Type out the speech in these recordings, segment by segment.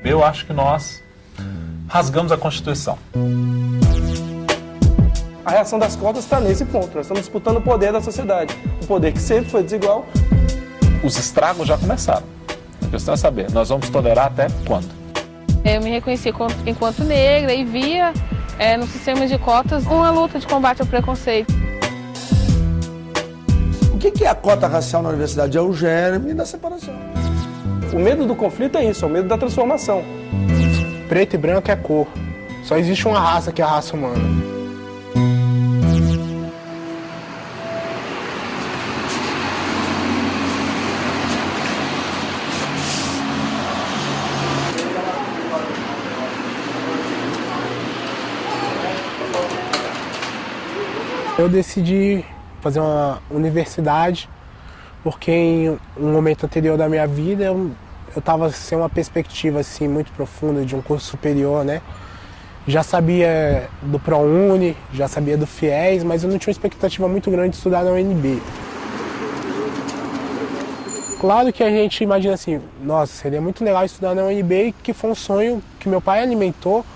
Eu acho que nós rasgamos a Constituição. A reação das cotas está nesse ponto. Nós estamos disputando o poder da sociedade. Um poder que sempre foi desigual. Os estragos já começaram. A questão é saber, nós vamos tolerar até quando? Eu me reconheci enquanto negra e via no sistema de cotas uma luta de combate ao preconceito. O que é a cota racial na universidade? É o germe da separação. O medo do conflito é isso, é o medo da transformação. Preto e branco é cor. Só existe uma raça que é a raça humana. Eu decidi fazer uma universidade porque em um momento anterior da minha vida eu estava sem uma perspectiva assim muito profunda de um curso superior, né? Já sabia do ProUni, já sabia do FIES, mas eu não tinha uma expectativa muito grande de estudar na UNB. Claro que a gente imagina assim, nossa, seria muito legal estudar na UNB, que foi um sonho que meu pai alimentou,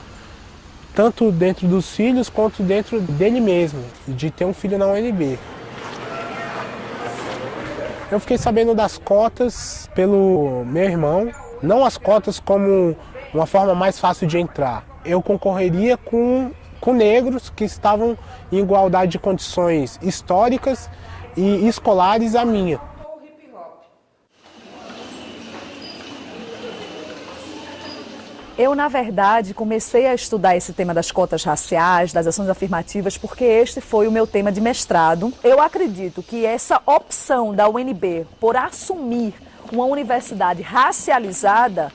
tanto dentro dos filhos quanto dentro dele mesmo, de ter um filho na UNB. Eu fiquei sabendo das cotas pelo meu irmão, não as cotas como uma forma mais fácil de entrar. Eu concorreria com negros que estavam em igualdade de condições históricas e escolares à minha. Eu, na verdade, comecei a estudar esse tema das cotas raciais, das ações afirmativas, porque este foi o meu tema de mestrado. Eu acredito que essa opção da UNB por assumir uma universidade racializada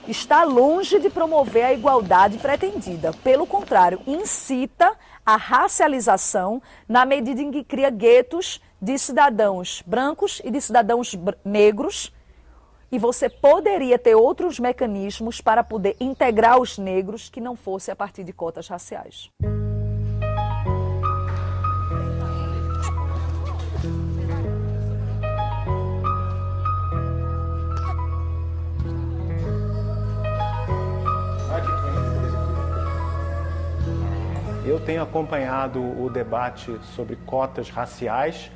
está longe de promover a igualdade pretendida. Pelo contrário, incita a racialização na medida em que cria guetos de cidadãos brancos e de cidadãos negros. E você poderia ter outros mecanismos para poder integrar os negros que não fosse a partir de cotas raciais. Eu tenho acompanhado o debate sobre cotas raciais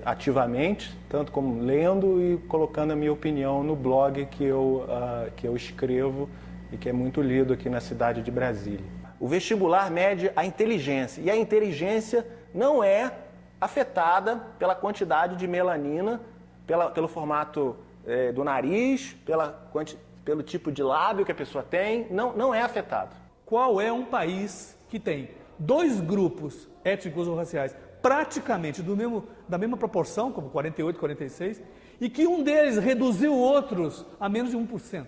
ativamente, tanto como lendo e colocando a minha opinião no blog que eu escrevo e que é muito lido aqui na cidade de Brasília. O vestibular mede a inteligência e a inteligência não é afetada pela quantidade de melanina, pelo formato do nariz, pelo tipo de lábio que a pessoa tem, não é afetado. Qual é um país que tem dois grupos étnicos ou raciais praticamente da mesma proporção, como 48, 46, e que um deles reduziu outros a menos de 1%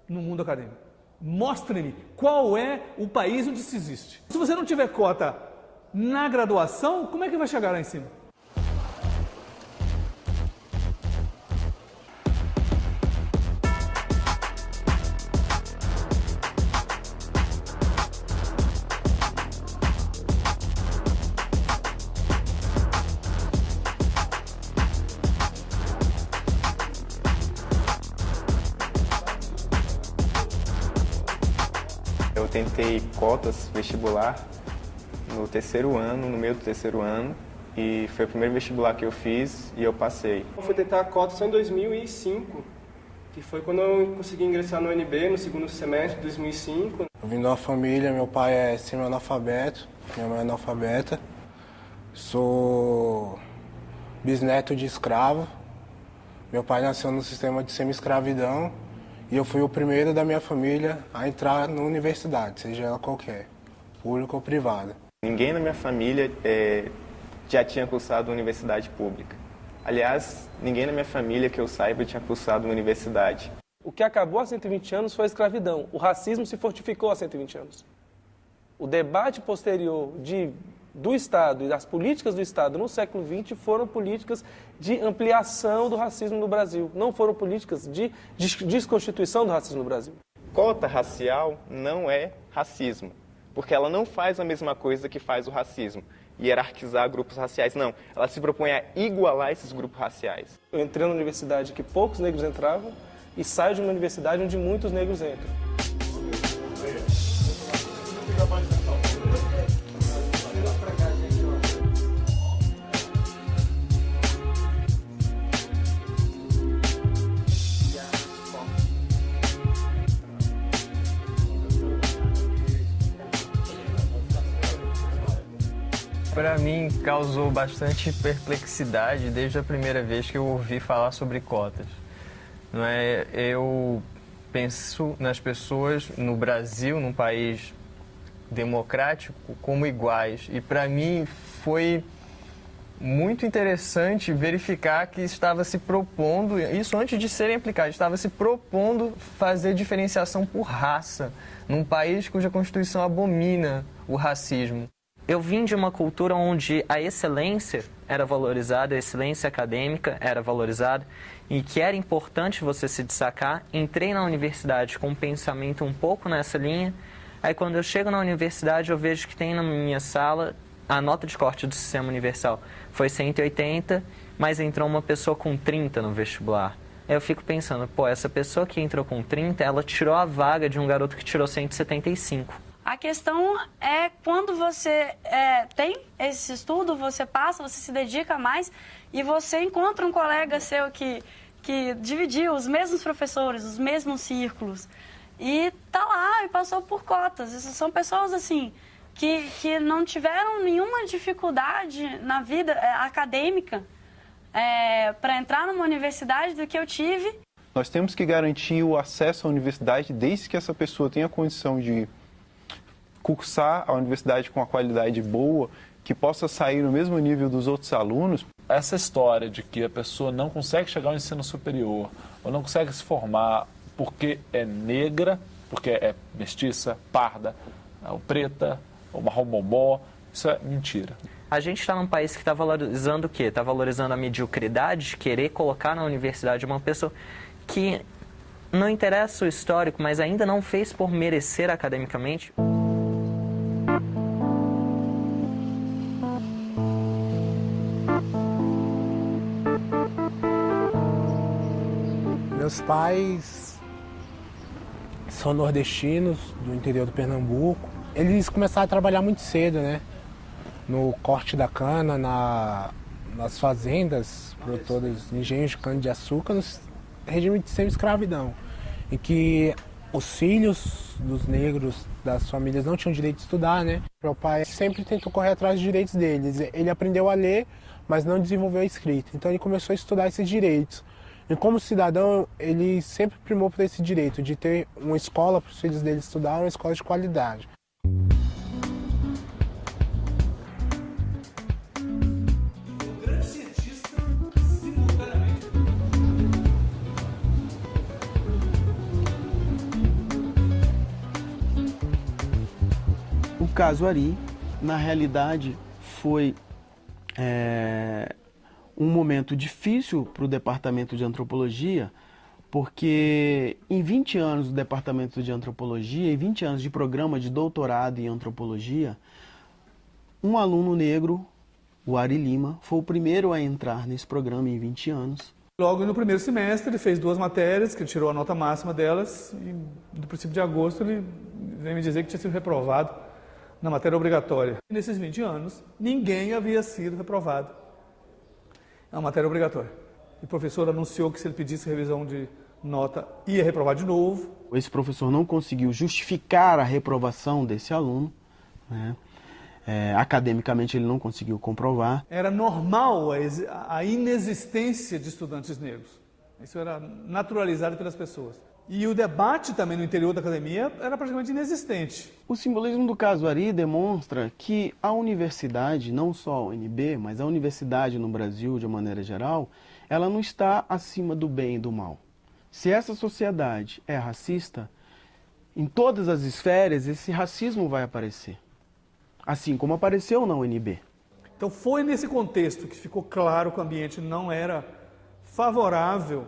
no mundo acadêmico? Mostre-me qual é o país onde isso existe. Se você não tiver cota na graduação, como é que vai chegar lá em cima? Eu tentei cotas vestibular no terceiro ano, no meio do terceiro ano, e foi o primeiro vestibular que eu fiz e eu passei. Eu fui tentar a cota só em 2005, que foi quando eu consegui ingressar no UNB, no segundo semestre de 2005. Eu vim de uma família, meu pai é semi-analfabeto, minha mãe é analfabeta. Sou bisneto de escravo. Meu pai nasceu no sistema de semi-escravidão. E eu fui o primeiro da minha família a entrar na universidade, seja ela qualquer, pública ou privada. Ninguém na minha família já tinha cursado universidade pública. Aliás, ninguém na minha família que eu saiba tinha cursado uma universidade. O que acabou há 120 anos foi a escravidão. O racismo se fortificou há 120 anos. O debate posterior do Estado e das políticas do Estado no século XX foram políticas de ampliação do racismo no Brasil, não foram políticas de desconstituição do racismo no Brasil. Cota racial não é racismo, porque ela não faz a mesma coisa que faz o racismo. hierarquizar grupos raciais, não. Ela se propõe a igualar esses grupos raciais. Eu entrei numa universidade que poucos negros entravam e saio de uma universidade onde muitos negros entram. Para mim, causou bastante perplexidade desde a primeira vez que eu ouvi falar sobre cotas. Não é? Eu penso nas pessoas no Brasil, num país democrático, como iguais. E para mim foi muito interessante verificar que estava se propondo, isso antes de serem aplicados, estava se propondo fazer diferenciação por raça, num país cuja Constituição abomina o racismo. Eu vim de uma cultura onde a excelência era valorizada, a excelência acadêmica era valorizada e que era importante você se destacar. Entrei na universidade com um pensamento um pouco nessa linha. Aí quando eu chego na universidade eu vejo que tem na minha sala a nota de corte do Sistema Universal foi 180, mas entrou uma pessoa com 30 no vestibular. Aí eu fico pensando, pô, essa pessoa que entrou com 30, ela tirou a vaga de um garoto que tirou 175. A questão é quando você tem esse estudo, você passa, você se dedica mais e você encontra um colega seu que dividiu os mesmos professores, os mesmos círculos e tá lá e passou por cotas. Essas são pessoas assim que não tiveram nenhuma dificuldade na vida acadêmica para entrar numa universidade do que eu tive. Nós temos que garantir o acesso à universidade desde que essa pessoa tenha a condição de cursar a universidade com uma qualidade boa, que possa sair no mesmo nível dos outros alunos. Essa história de que a pessoa não consegue chegar ao ensino superior ou não consegue se formar porque é negra, porque é mestiça, parda, ou preta, ou marrom bombó, isso é mentira. A gente está num país que está valorizando o quê? Está valorizando a mediocridade, querer colocar na universidade uma pessoa que não interessa o histórico, mas ainda não fez por merecer academicamente. Meus pais são nordestinos, do interior do Pernambuco. Eles começaram a trabalhar muito cedo, né? No corte da cana, nas fazendas, produtoras, engenhos de cana-de-açúcar, no regime de semi-escravidão, em que os filhos dos negros das famílias não tinham direito de estudar, né? Meu pai sempre tentou correr atrás dos direitos deles. Ele aprendeu a ler, mas não desenvolveu a escrita. Então ele começou a estudar esses direitos. E como cidadão, ele sempre primou por esse direito de ter uma escola para os filhos dele estudar, uma escola de qualidade. Um grande cientista, simultaneamente. O caso Ari, na realidade, foi um momento difícil para o Departamento de Antropologia, porque em 20 anos do Departamento de Antropologia e 20 anos de programa de doutorado em Antropologia, um aluno negro, o Ari Lima, foi o primeiro a entrar nesse programa em 20 anos. Logo no primeiro semestre ele fez 2 matérias, que ele tirou a nota máxima delas, e no princípio de agosto ele veio me dizer que tinha sido reprovado na matéria obrigatória. Nesses 20 anos, ninguém havia sido reprovado. É uma matéria obrigatória. E o professor anunciou que se ele pedisse revisão de nota, ia reprovar de novo. Esse professor não conseguiu justificar a reprovação desse aluno, né? Academicamente ele não conseguiu comprovar. Era normal a inexistência de estudantes negros. Isso era naturalizado pelas pessoas. E o debate também no interior da academia era praticamente inexistente. O simbolismo do caso Ari demonstra que a universidade, não só a UNB, mas a universidade no Brasil de uma maneira geral, ela não está acima do bem e do mal. Se essa sociedade é racista, em todas as esferas esse racismo vai aparecer. Assim como apareceu na UNB. Então foi nesse contexto que ficou claro que o ambiente não era favorável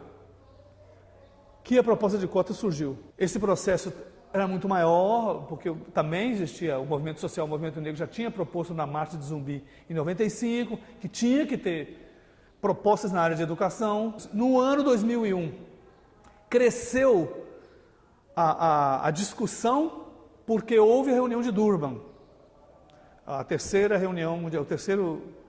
que a proposta de cota surgiu. Esse processo era muito maior, porque também existia o movimento social, o movimento negro já tinha proposto na Marcha de Zumbi em 95, que tinha que ter propostas na área de educação. No ano 2001, cresceu a discussão porque houve a reunião de Durban, a terceira reunião mundial, a terceira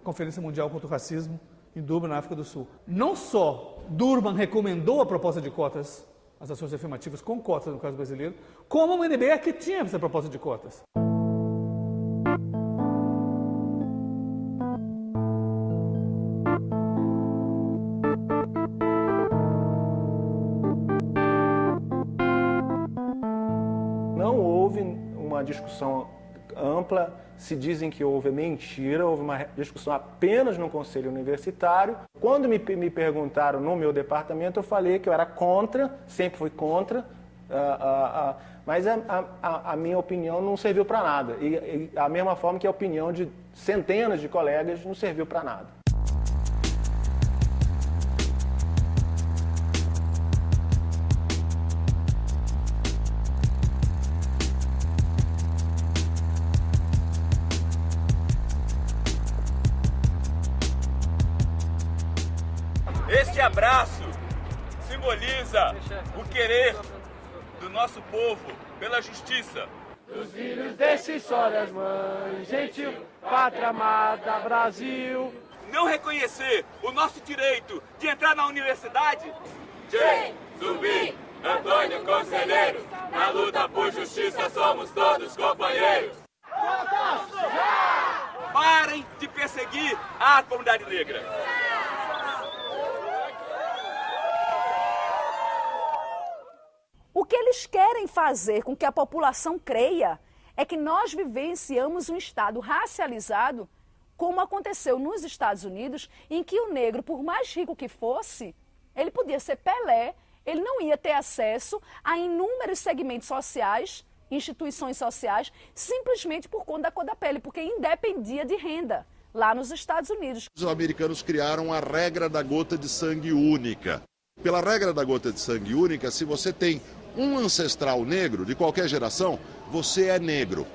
Conferência Mundial contra o Racismo em Durban, na África do Sul. Não só Durban recomendou a proposta de cotas, as ações afirmativas com cotas no caso brasileiro, como a UNB é que tinha essa proposta de cotas. Não houve uma discussão ampla, se dizem que houve mentira, houve uma discussão apenas no Conselho Universitário. Quando me perguntaram no meu departamento, eu falei que eu era contra, sempre fui contra, mas a minha opinião não serviu para nada. E a mesma forma que a opinião de centenas de colegas não serviu para nada. Este abraço simboliza o querer do nosso povo pela justiça. Dos filhos decisórias, mãe, gentil, pátria amada, Brasil. Não reconhecer o nosso direito de entrar na universidade? Tchê, Zumbi, Antônio Conselheiro, na luta por justiça somos todos companheiros. Parem de perseguir a comunidade negra. O que eles querem fazer com que a população creia é que nós vivenciamos um Estado racializado, como aconteceu nos Estados Unidos, em que o negro, por mais rico que fosse, ele podia ser Pelé, ele não ia ter acesso a inúmeros segmentos sociais, instituições sociais, simplesmente por conta da cor da pele, porque independia de renda lá nos Estados Unidos. Os americanos criaram a regra da gota de sangue única. Pela regra da gota de sangue única, se você tem um ancestral negro de qualquer geração, você é negro.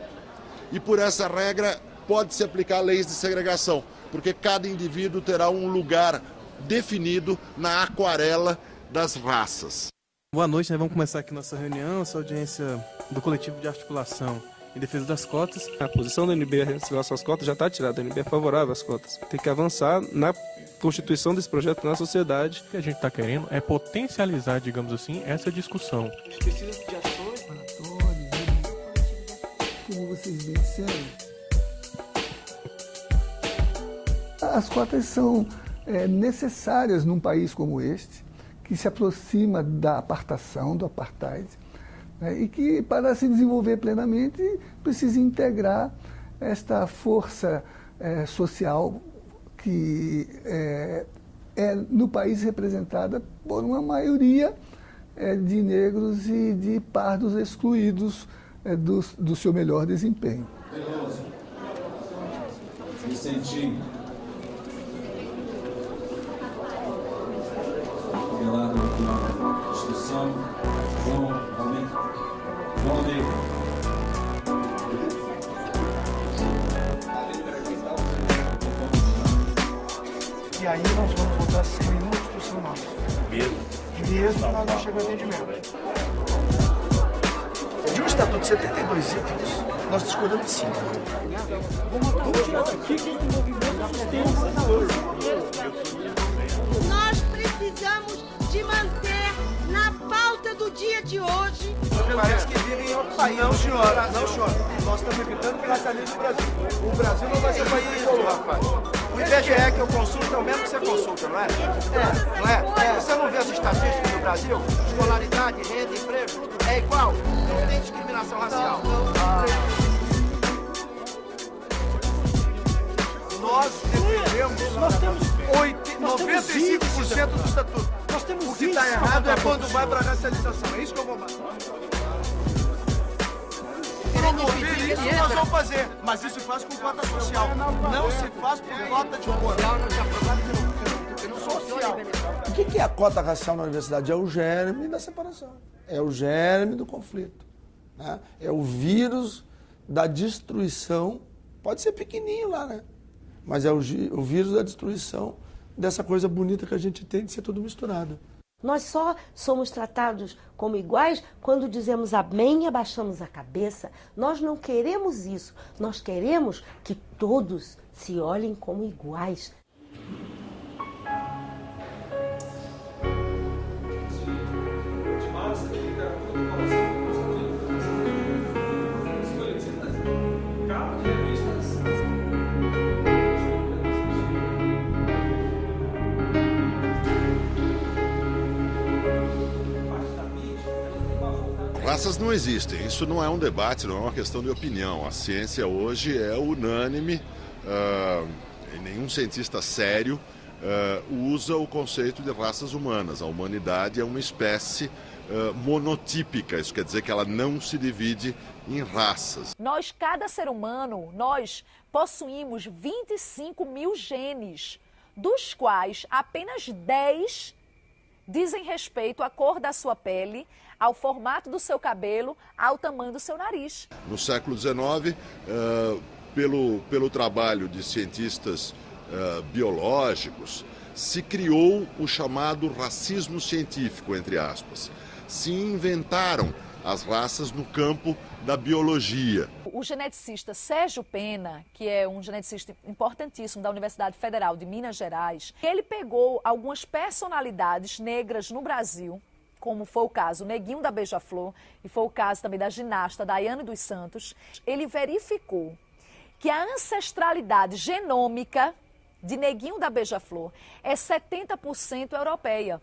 E por essa regra pode-se aplicar leis de segregação, porque cada indivíduo terá um lugar definido na aquarela das raças. Boa noite, vamos começar aqui nossa reunião, essa audiência do coletivo de articulação em defesa das cotas. A posição da UNB em relação às cotas já está tirada, a UNB é favorável às cotas. Tem que avançar na constituição desse projeto na sociedade. O que a gente está querendo é potencializar, digamos assim, essa discussão. Precisa de ações mandatórias, como vocês bem disseram. As cotas são necessárias num país como este, que se aproxima da apartação, do apartheid, né, e que, para se desenvolver plenamente, precisa integrar esta força social que é no país representada por uma maioria de negros e de pardos excluídos do seu melhor desempenho. Veloso, Vicentinho, Aguilar da Instituição, João Negro. E aí nós vamos votar sem nenhuma instrução nossa. Mesmo nós não chegamos a entendimento. De um estatuto de 72 itens, nós discordamos 5. Nós precisamos de manter na pauta do dia de hoje. Parece que vivem em outro país. Não, senhora. Não, senhora. Nós estamos evitando que nacionalize o Brasil. O Brasil não vai ser país tricolor, rapaz. O IBGE que eu consulto é o mesmo que você consulta, não é? Não é? Você não vê as estatísticas do Brasil? Escolaridade, renda, emprego, é igual. Não tem discriminação racial. Nós defendemos. Nós temos 95% do estatuto. Nós temos o que está errado é quando vai para a racialização. É isso que eu vou fazer. Promover isso nós vamos fazer, mas isso se faz com cota social. Não se faz por cota de cor. O que é a cota racial na universidade? É o germe da separação. É o germe do conflito. né? É o vírus da destruição, pode ser pequenininho lá, né? Mas é o vírus da destruição dessa coisa bonita que a gente tem de ser tudo misturado. Nós só somos tratados como iguais quando dizemos amém e abaixamos a cabeça. Nós não queremos isso. Nós queremos que todos se olhem como iguais. Raças não existem, isso não é um debate, não é uma questão de opinião. A ciência hoje é unânime, e nenhum cientista sério usa o conceito de raças humanas. A humanidade é uma espécie monotípica, isso quer dizer que ela não se divide em raças. Nós, cada ser humano, nós possuímos 25 mil genes, dos quais apenas 10 dizem respeito à cor da sua pele, ao formato do seu cabelo, ao tamanho do seu nariz. No século XIX, pelo trabalho de cientistas biológicos, se criou o chamado racismo científico, entre aspas. Se inventaram as raças no campo da biologia. O geneticista Sérgio Pena, que é um geneticista importantíssimo da Universidade Federal de Minas Gerais, ele pegou algumas personalidades negras no Brasil, como foi o caso Neguinho da Beija-Flor e foi o caso também da ginasta Daiane dos Santos. Ele verificou que a ancestralidade genômica de Neguinho da Beija-Flor é 70% europeia.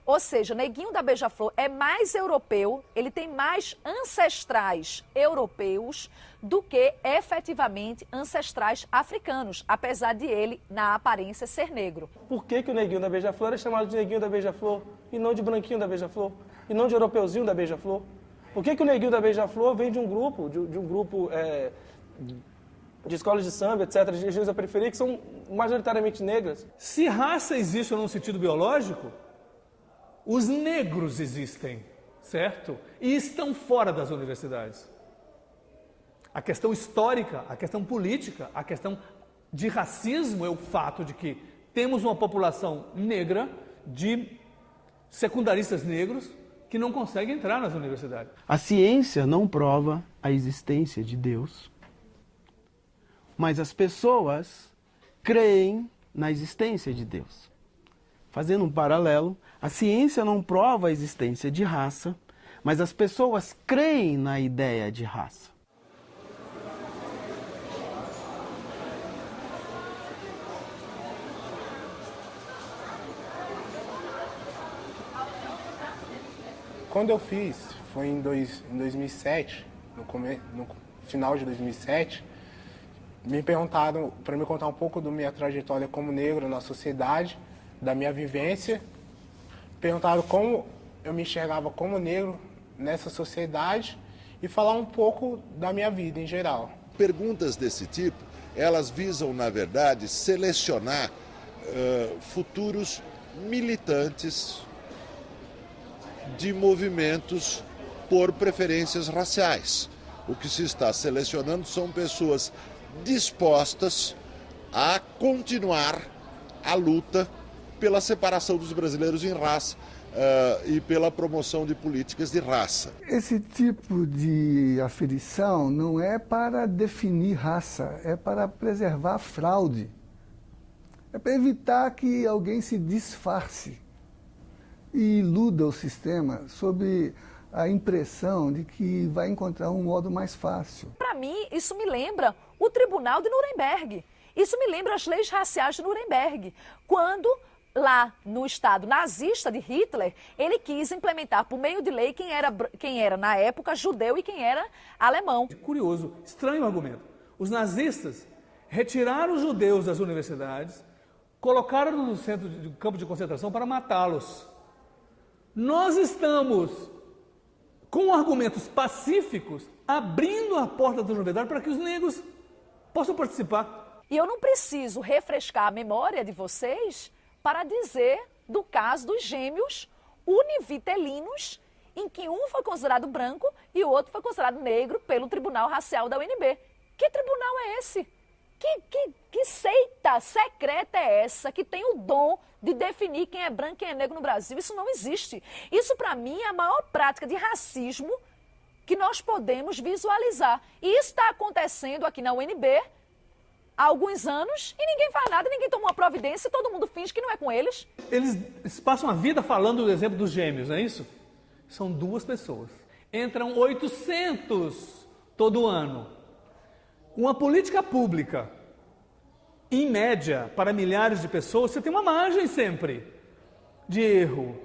Ou seja, Neguinho da Beija-Flor é mais europeu, ele tem mais ancestrais europeus do que efetivamente ancestrais africanos, apesar de ele, na aparência, ser negro. Por que o Neguinho da Beija-Flor é chamado de Neguinho da Beija-Flor e não de Branquinho da Beija-Flor e não de Europeuzinho da Beija-Flor? Por que o Neguinho da Beija-Flor vem de um grupo, de escolas de samba, etc., de regiões da periferia, que são majoritariamente negras? Se raça existe num sentido biológico, os negros existem, certo? E estão fora das universidades. A questão histórica, a questão política, a questão de racismo é o fato de que temos uma população negra de secundaristas negros que não conseguem entrar nas universidades. A ciência não prova a existência de Deus, mas as pessoas creem na existência de Deus. Fazendo um paralelo, a ciência não prova a existência de raça, mas as pessoas creem na ideia de raça. Quando eu fiz, foi em 2007, no final de 2007, me perguntaram para me contar um pouco da minha trajetória como negro na sociedade, da minha vivência. Perguntaram como eu me enxergava como negro nessa sociedade e falar um pouco da minha vida em geral. Perguntas desse tipo, elas visam, na verdade, selecionar futuros militantes de movimentos por preferências raciais. O que se está selecionando são pessoas dispostas a continuar a luta pela separação dos brasileiros em raça e pela promoção de políticas de raça. Esse tipo de aferição não é para definir raça, é para preservar a fraude. É para evitar que alguém se disfarce e iluda o sistema sob a impressão de que vai encontrar um modo mais fácil. Para mim, isso me lembra o Tribunal de Nuremberg. Isso me lembra as leis raciais de Nuremberg, quando lá no estado nazista de Hitler, ele quis implementar por meio de lei quem era na época judeu e quem era alemão. Curioso, estranho o argumento. Os nazistas retiraram os judeus das universidades, colocaram no centro de campo de concentração para matá-los. Nós estamos, com argumentos pacíficos, abrindo a porta da universidade para que os negros possam participar. E eu não preciso refrescar a memória de vocês para dizer do caso dos gêmeos univitelinos em que um foi considerado branco e o outro foi considerado negro pelo Tribunal Racial da UNB. Que tribunal é esse? Que seita secreta é essa que tem o dom de definir quem é branco e quem é negro no Brasil? Isso não existe. Isso, para mim, é a maior prática de racismo que nós podemos visualizar. E isso está acontecendo aqui na UNB há alguns anos e ninguém faz nada, ninguém toma uma providência e todo mundo finge que não é com eles. Eles passam a vida falando do exemplo dos gêmeos, não é isso? São 2 pessoas. Entram 800 todo ano. Uma política pública, em média, para milhares de pessoas, você tem uma margem sempre de erro.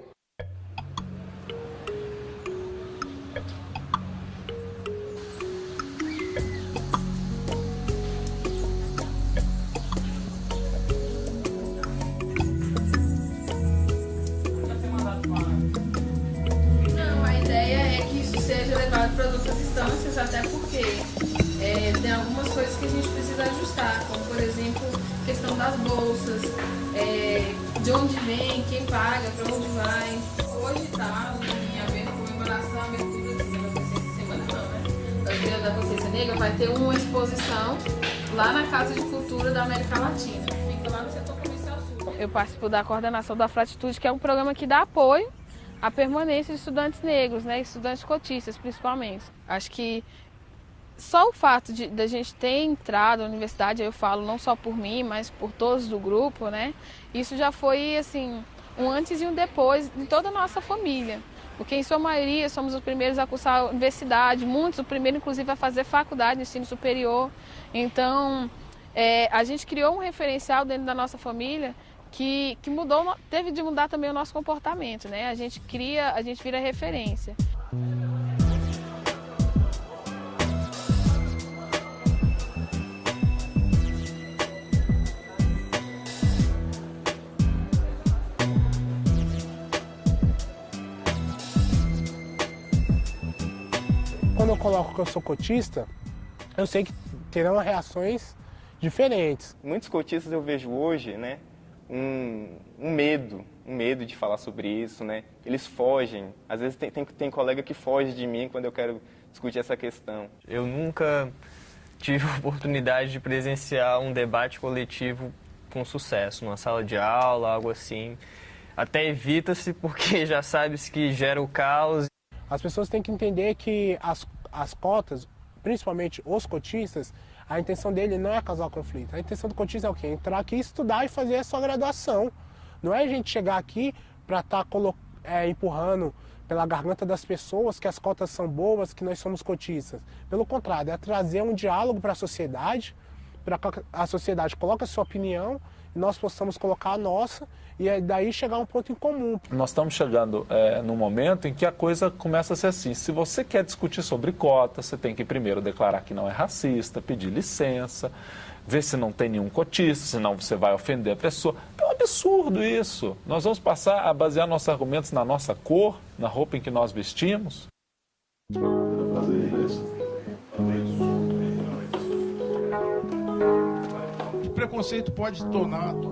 Não, a ideia é que isso seja levado para outras instâncias, até porque tem algumas coisas que a gente precisa ajustar, como por exemplo, a questão das bolsas, de onde vem, quem paga, para onde vai. Hoje está em haver comemoração, abertura do Dia da Consciência Negra, vai ter uma exposição lá na Casa de Cultura da América Latina, fica lá no setor comercial sul. Eu participo da coordenação da Fratitude, que é um programa que dá apoio à permanência de estudantes negros, né, estudantes cotistas principalmente. Acho que só o fato de a gente ter entrado na universidade, eu falo não só por mim, mas por todos do grupo, né? Isso já foi, assim, um antes e um depois de toda a nossa família. Porque, em sua maioria, somos os primeiros a cursar a universidade, muitos, o primeiro, inclusive, a fazer faculdade de ensino superior. Então, a gente criou um referencial dentro da nossa família que mudou, teve de mudar também o nosso comportamento, né? A gente vira referência. Quando eu coloco que eu sou cotista, eu sei que terão reações diferentes. Muitos cotistas eu vejo hoje, né, um medo de falar sobre isso, né? Eles fogem. Às vezes tem colega que foge de mim quando eu quero discutir essa questão. Eu nunca tive a oportunidade de presenciar um debate coletivo com sucesso, numa sala de aula, algo assim. Até evita-se porque já sabe-se que gera o caos. As pessoas têm que entender que as cotas, principalmente os cotistas, a intenção dele não é causar conflito. A intenção do cotista é o quê? Entrar aqui, estudar e fazer a sua graduação. Não é a gente chegar aqui para estar empurrando pela garganta das pessoas que as cotas são boas, que nós somos cotistas. Pelo contrário, é trazer um diálogo para a sociedade coloque a sua opinião e nós possamos colocar a nossa e daí chegar a um ponto em comum. Nós estamos chegando num momento em que a coisa começa a ser assim. Se você quer discutir sobre cotas, você tem que primeiro declarar que não é racista, pedir licença, ver se não tem nenhum cotista, senão você vai ofender a pessoa. É um absurdo isso. Nós vamos passar a basear nossos argumentos na nossa cor, na roupa em que nós vestimos. O preconceito pode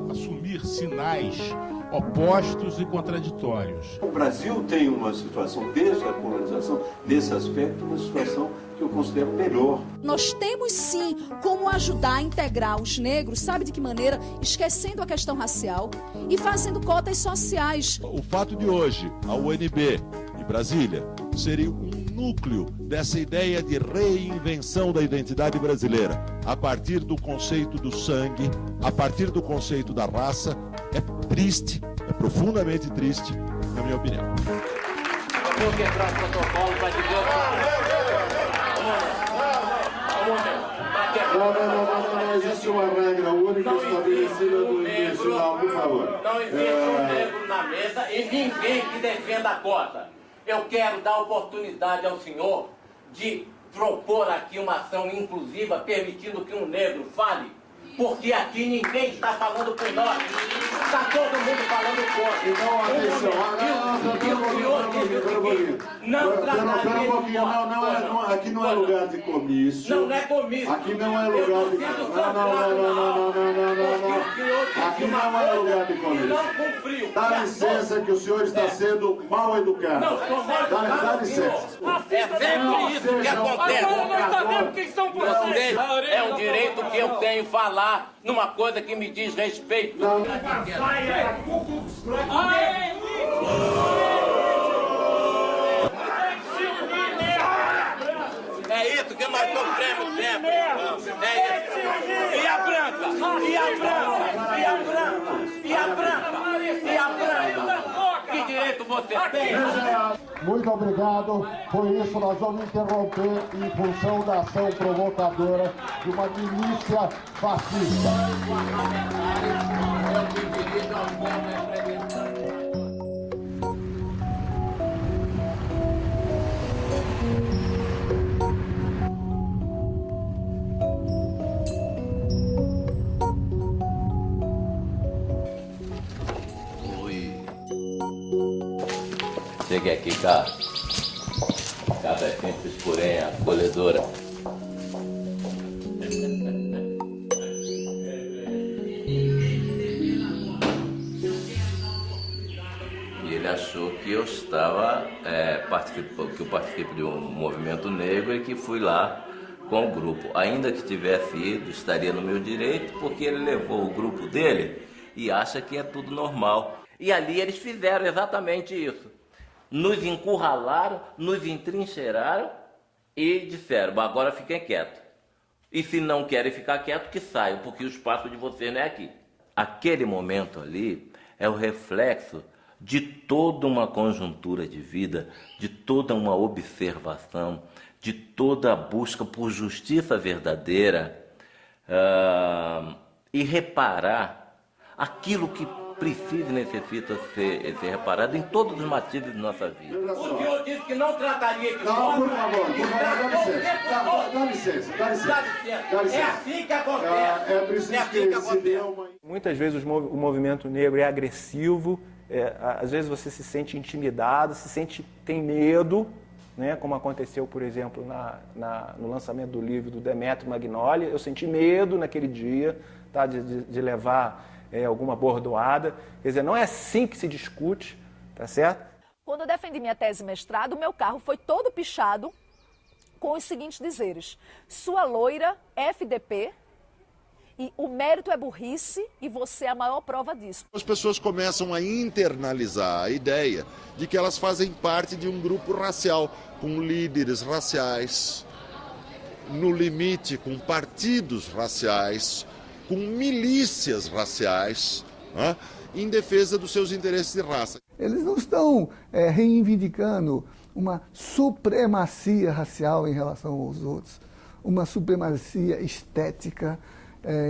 assumir sinais opostos e contraditórios. O Brasil tem uma situação, desde a colonização, nesse aspecto, uma situação que eu considero melhor. Nós temos sim como ajudar a integrar os negros, sabe de que maneira? Esquecendo a questão racial e fazendo cotas sociais. O fato de hoje, a UNB e Brasília seria um núcleo dessa ideia de reinvenção da identidade brasileira, a partir do conceito do sangue, a partir do conceito da raça. É triste, é profundamente triste, na minha opinião. Vou quebrar o protocolo para dizer Não existe uma regra única estabelecida no institucional, por favor. Não existe um negro na mesa e ninguém que defenda a cota. Eu quero dar oportunidade ao senhor de propor aqui uma ação inclusiva, permitindo que um negro fale porque aqui ninguém está falando por nós. Está todo mundo falando contra. Então, atenção. Aqui não é lugar de comício. Não é comício. Aqui não é lugar de comício. Não. Aqui não é lugar de comício. Dá licença que o senhor está sendo mal educado. Dá licença. É sempre isso que acontece. Agora nós sabemos quem são vocês. É um direito que eu tenho falar numa coisa que me diz respeito. É isso que nós sofremos sempre. É isso. E a branca? E a branca? E a branca? E a branca? E a branca? Que direito você tem? Muito obrigado. Por isso, nós vamos interromper em função da ação provocadora de uma milícia fascista. Chegue aqui, cá. Cada é simples, porém acolhedora. E ele achou que eu estava que eu participo de um movimento negro e que fui lá com o grupo. Ainda que tivesse ido, estaria no meu direito, porque ele levou o grupo dele e acha que é tudo normal. E ali eles fizeram exatamente isso. Nos encurralaram, nos entrincheiraram e disseram, agora fiquem quietos. E se não querem ficar quietos, que saiam, porque o espaço de vocês não é aqui. Aquele momento ali é o reflexo de toda uma conjuntura de vida, de toda uma observação, de toda a busca por justiça verdadeira e reparar aquilo que precisa e necessita ser reparado em todos os matizes de nossa vida. O senhor disse que não trataria de Não, por favor, dá licença. É assim que acontece. É preciso que se dê uma... Muitas vezes o movimento negro é agressivo, às vezes você se sente intimidado, tem medo, né? Como aconteceu, por exemplo, no lançamento do livro do Demetrio Magnoli. Eu senti medo naquele dia, tá? de levar alguma bordoada. Quer dizer, não é assim que se discute, tá certo? Quando eu defendi minha tese de mestrado, meu carro foi todo pichado com os seguintes dizeres: sua loira, FDP, e o mérito é burrice e você é a maior prova disso. As pessoas começam a internalizar a ideia de que elas fazem parte de um grupo racial, com líderes raciais, no limite com partidos raciais, com milícias raciais, né, em defesa dos seus interesses de raça. Eles não estão reivindicando uma supremacia racial em relação aos outros, uma supremacia estética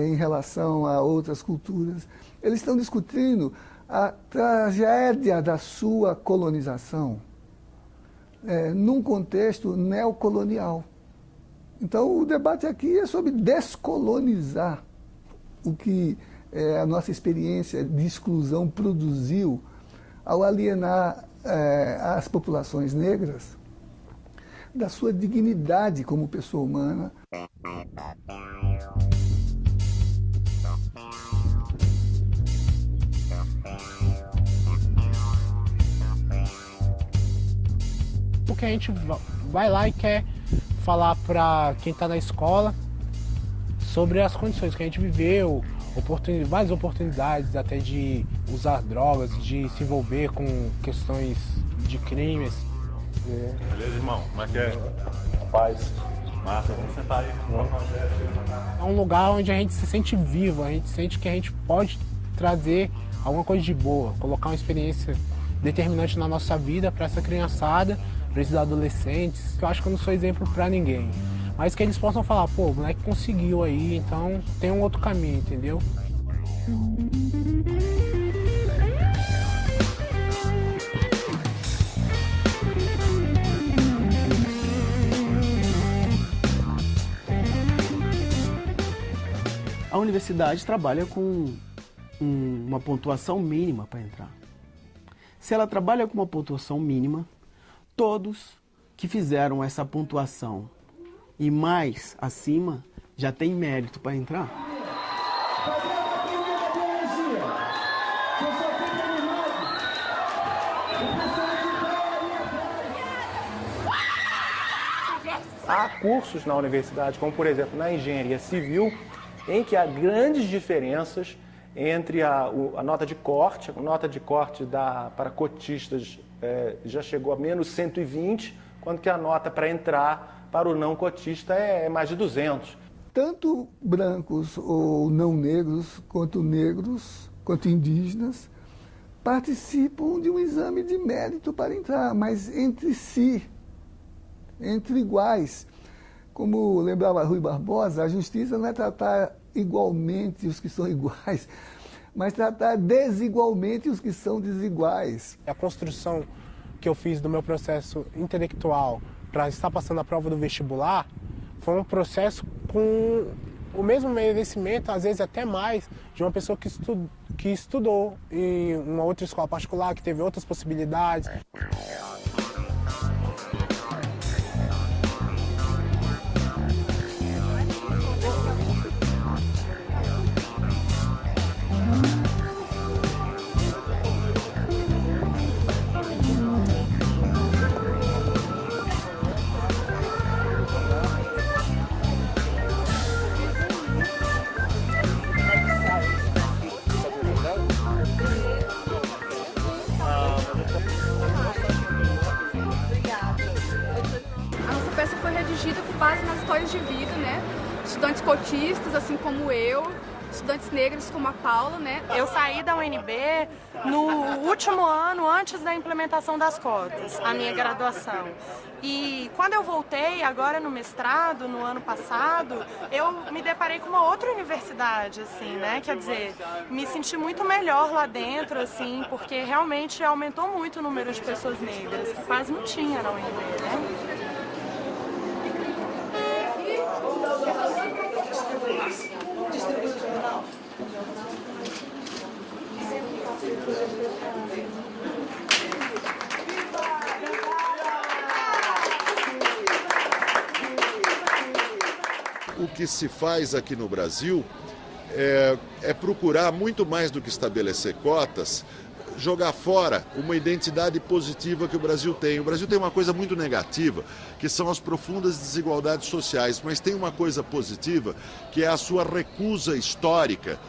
em relação a outras culturas. Eles estão discutindo a tragédia da sua colonização num contexto neocolonial. Então, o debate aqui é sobre descolonizar o que a nossa experiência de exclusão produziu ao alienar as populações negras da sua dignidade como pessoa humana. Porque a gente vai lá e quer falar para quem está na escola sobre as condições que a gente viveu, várias oportunidades até de usar drogas, de se envolver com questões de crimes. Beleza, irmão? Como é que é? Paz. Massa, vamos sentar aí. É um lugar onde a gente se sente vivo, a gente sente que a gente pode trazer alguma coisa de boa, colocar uma experiência determinante na nossa vida para essa criançada, para esses adolescentes. Eu acho que eu não sou exemplo para ninguém, mas que eles possam falar, pô, o moleque conseguiu aí, então tem um outro caminho, entendeu? A a universidade trabalha com uma pontuação mínima para entrar. Se ela trabalha com uma pontuação mínima, todos que fizeram essa pontuação e mais acima já tem mérito para entrar. Há cursos na universidade, como por exemplo na engenharia civil, em que há grandes diferenças entre a nota de corte. A nota de corte para cotistas já chegou a menos 120, quando que a nota para entrar para o não cotista é mais de 200. Tanto brancos ou não negros, quanto indígenas, participam de um exame de mérito para entrar, mas entre si, entre iguais. Como lembrava Rui Barbosa, a justiça não é tratar igualmente os que são iguais, mas tratar desigualmente os que são desiguais. A construção que eu fiz do meu processo intelectual para estar passando a prova do vestibular foi um processo com o mesmo merecimento, às vezes até mais, de uma pessoa que estudou em uma outra escola particular, que teve outras possibilidades. Com base nas histórias de vida, né? Estudantes cotistas, assim como eu, estudantes negros como a Paula, né? Eu saí da UNB no último ano, antes da implementação das cotas, a minha graduação. E quando eu voltei, agora no mestrado, no ano passado, eu me deparei com uma outra universidade, assim, né? Quer dizer, me senti muito melhor lá dentro, assim, porque realmente aumentou muito o número de pessoas negras, que quase não tinha na UNB, né? O que se faz aqui no Brasil é procurar, muito mais do que estabelecer cotas, jogar fora uma identidade positiva que o Brasil tem. O Brasil tem uma coisa muito negativa, que são as profundas desigualdades sociais, mas tem uma coisa positiva, que é a sua recusa histórica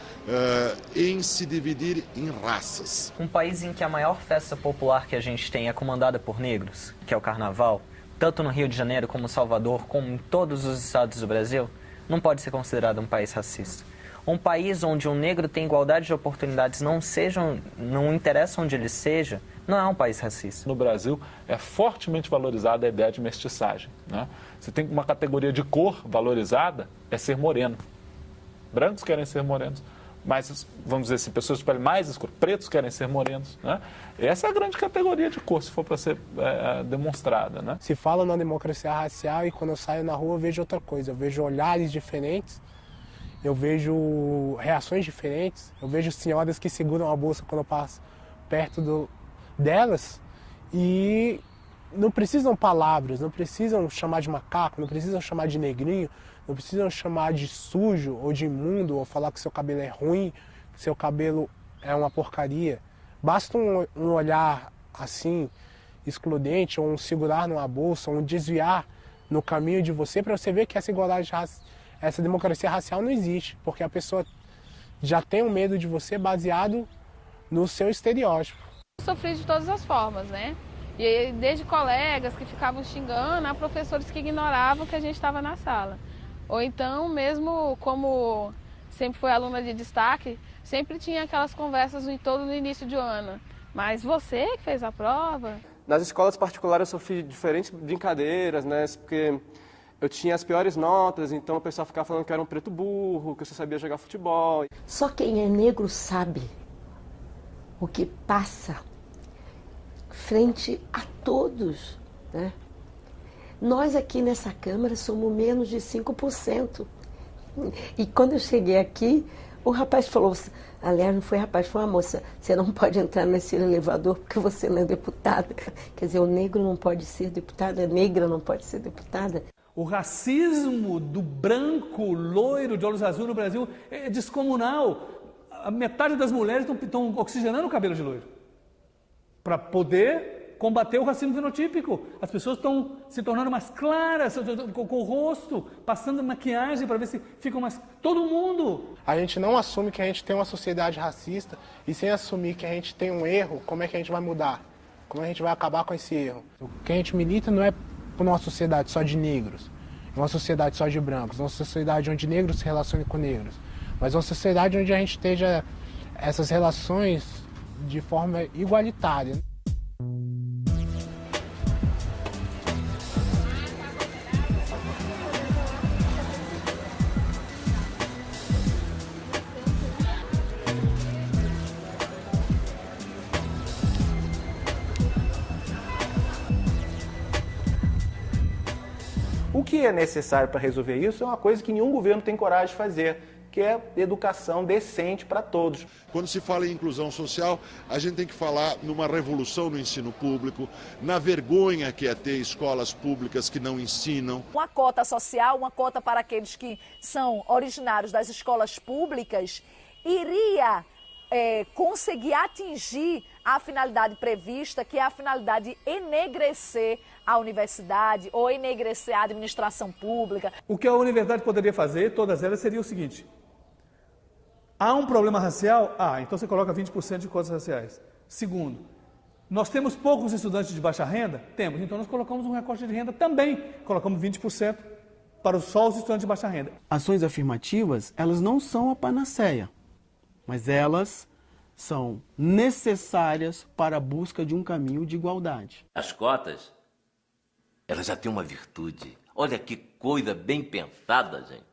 em se dividir em raças. Um país em que a maior festa popular que a gente tem é comandada por negros, que é o Carnaval, tanto no Rio de Janeiro como Salvador, como em todos os estados do Brasil, não pode ser considerado um país racista. Um país onde um negro tem igualdade de oportunidades, não interessa onde ele seja, não é um país racista. No Brasil é fortemente valorizada a ideia de mestiçagem, né? Você tem uma categoria de cor valorizada, é ser moreno. Brancos querem ser morenos, mas, vamos dizer assim, pessoas de pele mais escura, pretos querem ser morenos, né? Essa é a grande categoria de cor, se for para ser demonstrada, né? Se fala na democracia racial e quando eu saio na rua eu vejo outra coisa, eu vejo olhares diferentes, eu vejo reações diferentes, eu vejo senhoras que seguram a bolsa quando eu passo perto delas e não precisam palavras, não precisam chamar de macaco, não precisam chamar de negrinho, não precisam chamar de sujo ou de imundo ou falar que seu cabelo é ruim, que seu cabelo é uma porcaria. Basta um olhar assim, excludente, ou um segurar numa bolsa, ou um desviar no caminho de você para você ver que essa igualdade, essa democracia racial não existe, porque a pessoa já tem um medo de você baseado no seu estereótipo. Eu sofri de todas as formas, né? E desde colegas que ficavam xingando, a professores que ignoravam que a gente estava na sala. Ou então, mesmo como sempre fui aluna de destaque, sempre tinha aquelas conversas em todo no início de ano. Mas você que fez a prova? Nas escolas particulares eu sofri diferentes brincadeiras, né? Porque eu tinha as piores notas, então o pessoal ficava falando que eu era um preto burro, que eu só sabia jogar futebol. Só quem é negro sabe o que passa frente a todos, né? Nós aqui nessa Câmara somos menos de 5%. E quando eu cheguei aqui, o rapaz falou, aliás, não foi rapaz, foi uma moça, você não pode entrar nesse elevador porque você não é deputada. Quer dizer, o negro não pode ser deputada, a negra não pode ser deputada. O racismo do branco, loiro, de olhos azuis no Brasil é descomunal. A metade das mulheres estão oxigenando o cabelo de loiro para poder combater o racismo fenotípico. As pessoas estão se tornando mais claras, com o rosto, passando maquiagem para ver se ficam mais... Todo mundo! A gente não assume que a gente tem uma sociedade racista e sem assumir que a gente tem um erro, como é que a gente vai mudar? Como a gente vai acabar com esse erro? O que a gente milita não é por uma sociedade só de negros, uma sociedade só de brancos, uma sociedade onde negros se relacionem com negros, mas uma sociedade onde a gente esteja essas relações de forma igualitária. O que é necessário para resolver isso é uma coisa que nenhum governo tem coragem de fazer, que é educação decente para todos. Quando se fala em inclusão social, a gente tem que falar numa revolução no ensino público, na vergonha que é ter escolas públicas que não ensinam. Uma cota social, uma cota para aqueles que são originários das escolas públicas, iria conseguir atingir a finalidade prevista, que é a finalidade de enegrecer a universidade ou enegrecer a administração pública. O que a universidade poderia fazer, todas elas, seria o seguinte: há um problema racial? Então você coloca 20% de cotas raciais. Segundo, nós temos poucos estudantes de baixa renda? Temos, então nós colocamos um recorte de renda também, colocamos 20% para só os estudantes de baixa renda. Ações afirmativas, elas não são a panaceia, mas elas são necessárias para a busca de um caminho de igualdade. As cotas, elas já têm uma virtude. Olha que coisa bem pensada, gente.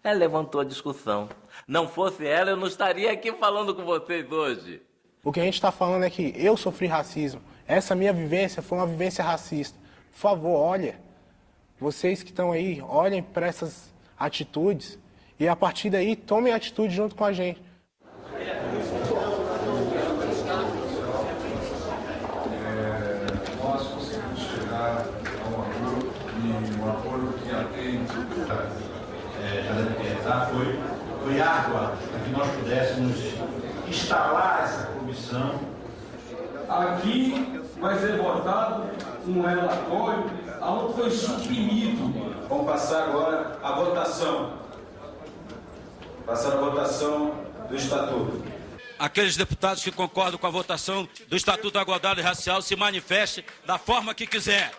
Ela levantou a discussão. Não fosse ela, eu não estaria aqui falando com vocês hoje. O que a gente está falando é que eu sofri racismo. Essa minha vivência foi uma vivência racista. Por favor, olha. Vocês que estão aí, olhem para essas atitudes e a partir daí tomem atitude junto com a gente. Nós conseguimos chegar a um acordo e um acordo que atende cada deputado foi árdua para que nós pudéssemos instalar essa comissão. Aqui vai ser votado um relatório onde foi suprimido. Vamos passar agora a votação. Passar a votação do Estatuto. Aqueles deputados que concordam com a votação do Estatuto da Igualdade Racial se manifestem da forma que quiser.